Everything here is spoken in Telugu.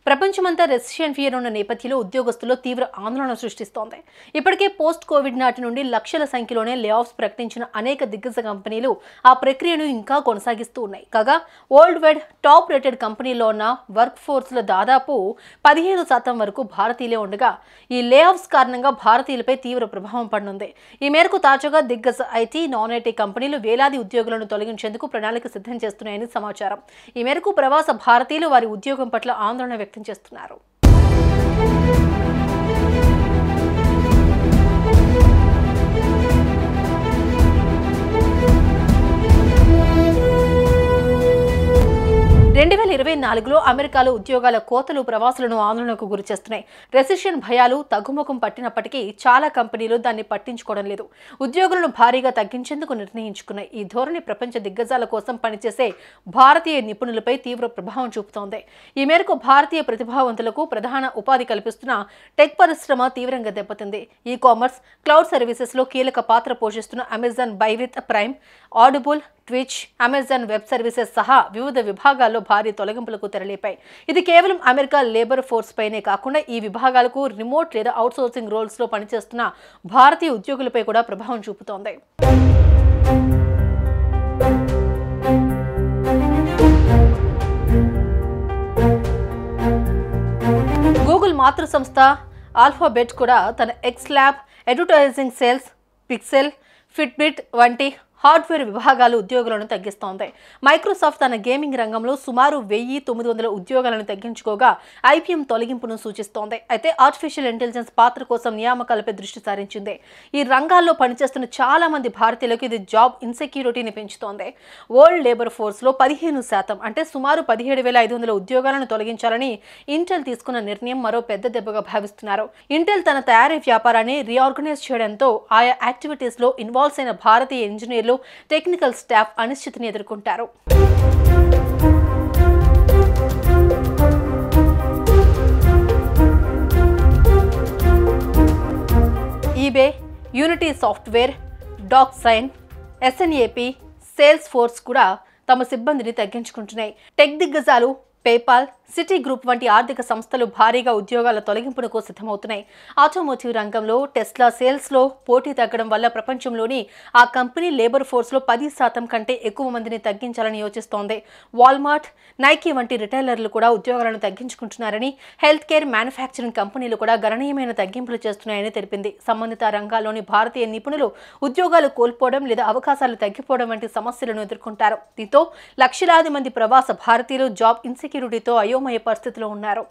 ప్రపంచమంతా రెసిషన్ ఫియర్ ఉన్న నేపథ్యంలో ఉద్యోగస్తుల్లో తీవ్ర ఆందోళన సృష్టిస్తోంది. ఇప్పటికే పోస్ట్ కోవిడ్ నాటి నుండి లక్షల సంఖ్యలోనే లే ఆఫ్స్ ప్రకటించిన అనేక దిగ్గజ కంపెనీలు ఆ ప్రక్రియను ఇంకా కొనసాగిస్తూ ఉన్నాయి. కాగా వరల్డ్ వైడ్ టాప్ రేటెడ్ కంపెనీల్లో ఉన్న వర్క్ ఫోర్స్లో దాదాపు 15% వరకు భారతీయులే ఉండగా ఈ లే ఆఫ్స్ కారణంగా భారతీయులపై తీవ్ర ప్రభావం పడనుంది. ఈ మేరకు తాజాగా దిగ్గజ ఐటీ, నాన్ ఐటీ కంపెనీలు వేలాది ఉద్యోగులను తొలగించేందుకు ప్రణాళిక సిద్ధం చేస్తున్నాయని సమాచారం. ఈ మేరకు ప్రవాస భారతీయులు వారి ఉద్యోగం పట్ల ఆందోళన వ్యక్తం చేస్తున్నారు. 2024లో అమెరికాలో ఉద్యోగాల కోతలు ప్రవాసులను ఆందోళనకు గురిచేస్తున్నాయి. రెసిషన్ భయాలు తగ్గుముఖం పట్టినప్పటికీ చాలా కంపెనీలు దాన్ని పట్టించుకోవడం లేదు. ఉద్యోగులను భారీగా తగ్గించేందుకు నిర్ణయించుకున్నాయి. ఈ ధోరణి ప్రపంచ దిగ్గజాల కోసం పనిచేసే భారతీయ నిపుణులపై తీవ్ర ప్రభావం చూపుతోంది. ఈ మేరకు భారతీయ ప్రతిభావంతులకు ప్రధాన ఉపాధి కల్పిస్తున్న టెక్ పరిశ్రమ తీవ్రంగా దెబ్బతింది. ఈ కామర్స్, క్లౌడ్ సర్వీసెస్ లో కీలక పాత్ర పోషిస్తున్న Amazon by with prime, audible, twitch, Amazon web services సహా వివిధ విభాగాల్లో భారీ తొలగింపులకు తెరలేపాయి. ఇది కేవలం అమెరికా లేబర్ ఫోర్స్ పైనే కాకుండా ఈ విభాగాలకు రిమోట్ లేదా అవుట్సోర్సింగ్ రోల్స్ లో పనిచేస్తున్న భారతీయ ఉద్యోగులపై కూడా ప్రభావం చూపుతోంది. గూగుల్ మాతృ సంస్థ ఆల్ఫాబెట్ కూడా తన X lab, advertising sales, pixel, Fitbit వంటి హార్డ్వేర్ విభాగాలు ఉద్యోగులను తగ్గిస్తోంది. మైక్రోసాఫ్ట్ తన గేమింగ్ రంగంలో సుమారు 1900 ఉద్యోగాలను తగ్గించుకోగా ఐబీఎం తొలగింపును సూచిస్తోంది. అయితే ఆర్టిఫిషియల్ ఇంటెలిజెన్స్ పాత్ర కోసం నియామకాలపై దృష్టి సారించింది. ఈ రంగాల్లో పనిచేస్తున్న చాలా మంది భారతీయులకు ఇది జాబ్ ఇన్సెక్యూరిటీని పెంచుతోంది. వరల్డ్ లేబర్ ఫోర్స్ లో 15% అంటే సుమారు 17,500 ఉద్యోగాలను తొలగించాలని ఇంటెల్ తీసుకున్న నిర్ణయం మరో పెద్ద దెబ్బగా భావిస్తున్నారు. ఇంటెల్ తన తయారీ వ్యాపారాన్ని రీఆర్గనైజ్ చేయడంతో ఆయా యాక్టివిటీస్ లో ఇన్వాల్వ్ అయిన భారతీయ ఇంజనీర్లు, టెక్నికల్ స్టాఫ్ అనిశ్చితిని ఎదుర్కొంటారు. EBay, Unity software, DocuSign, SNAP, Salesforce కూడా తమ సిబ్బందిని తగ్గించుకుంటున్నాయి. టెక్ దిగ్గజాలు పేపాల్, సిటీ గ్రూప్ వంటి ఆర్థిక సంస్థలు భారీగా ఉద్యోగాల తొలగింపునకు సిద్ధమవుతున్నాయి. ఆటోమోటివ్ రంగంలో టెస్లా సేల్స్ లో పోటీ తగ్గడం వల్ల ప్రపంచంలోని ఆ కంపెనీ లేబర్ ఫోర్స్ లో 10% కంటే ఎక్కువ మందిని తగ్గించాలని యోచిస్తోంది. వాల్మార్ట్, నైకీ వంటి రిటైలర్లు కూడా ఉద్యోగాలను తగ్గించుకుంటున్నారని, హెల్త్ కేర్, మ్యానుఫ్యాక్చరింగ్ కంపెనీలు కూడా గణనీయమైన తగ్గింపులు చేస్తున్నాయని తెలిపింది. సంబంధిత రంగాల్లోని భారతీయ నిపుణులు ఉద్యోగాలు కోల్పోవడం లేదా అవకాశాలు తగ్గిపోవడం వంటి సమస్యలను ఎదుర్కొంటారు. దీంతో లక్షలాది మంది ప్రవాస భారతీయులు జాబ్ ఇన్సెక్యూరిటీతో అయోమయ పరిస్థితిలో ఉన్నారు.